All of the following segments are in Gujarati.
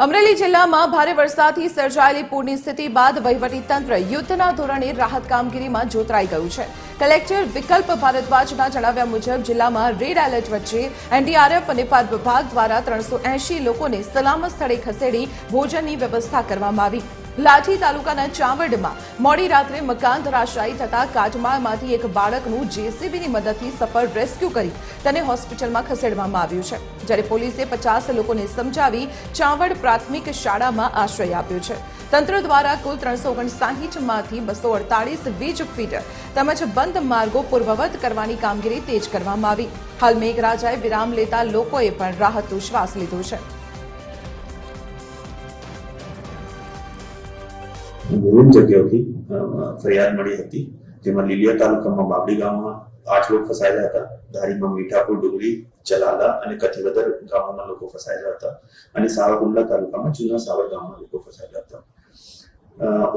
અમરેલી જિલ્લામાં ભારે વરસાદથી સર્જાયેલી પૂરની સ્થિતિ બાદ વહીવટીતંત્ર યુદ્ધના ધોરણે રાહત કામગીરીમાં જોતરાઈ ગયું છે। કલેક્ટર વિકલ્પ ભારદ્વાજના જણાવ્યા મુજબ જિલ્લામાં રેડ એલર્ટ વચ્ચે એનડીઆરએફ અને ફાયર વિભાગ દ્વારા 380 લોકોને સલામત સ્થળે ખસેડી ભોજનની વ્યવસ્થા કરવામાં આવી। લાઠી તાલુકાના ચાવડમાં મોડી રાત્રે મકાન ધરાશાયી થતા કાટમાળમાંથી એક બાળકનું જેસીબીની મદદથી સફળ રેસ્ક્યુ કરી તેને હોસ્પિટલમાં ખસેડવામાં આવ્યું છે, જ્યારે પોલીસે 50 લોકોને સમજાવી ચાવડ પ્રાથમિક શાળામાં આશ્રય આપ્યો છે। તંત્ર દ્વારા કુલ 359 માંથી 248 વીજ ફીડર તેમજ બંધ માર્ગો પૂર્વવત કરવાની કામગીરી તેજ કરવામાં આવી। હાલ મેઘરાજાએ વિરામ લેતા લોકોએ પણ રાહતનો શ્વાસ લીધો છે। विभिन्न जगहों फरियाद मળી હતી, જેમાં લીલિયા તાલુકામાં બાબડી ગામમાં 8 લોકો ફસાયેલા હતા, ધારીમાં મીઠાપુર, ડુંગરી, ચલાલા અને કથિવદર ગામોના લોકો ફસાયેલા હતા અને સાવરકુંડલા તાલુકામાં જૂના સાવર ગામના લોકો ફસાયેલા હતા।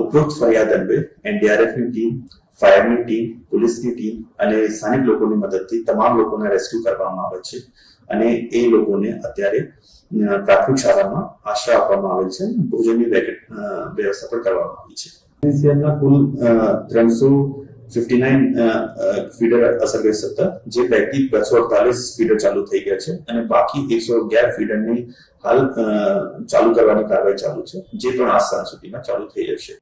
ઉપરોક્ત ફરિયાદ અંગે એનડીઆરએફની ટીમ, ફાયરની ટીમ, પોલીસની ટીમ અને સ્થાનિક લોકોની મદદથી તમામ લોકોને રેસ્ક્યુ કરવામાં આવે છે અને એ લોકોને અત્યારે પ્રાથમિક શાળામાં આશ્રય આપવામાં આવેલ છે, ભોજનની વ્યવસ્થા પણ કરવામાં આવી છે। સીસીએલના કુલ 359 ફીડર અસરગ્રસ્ત હતા, જે પૈકી 248 ફીડર ચાલુ થઈ ગયા છે અને બાકી 111 ફીડરની હાલ ચાલુ કરવાની કાર્યવાહી ચાલુ છે, જે પણ આ સાંજ સુધીમાં ચાલુ થઈ જશે।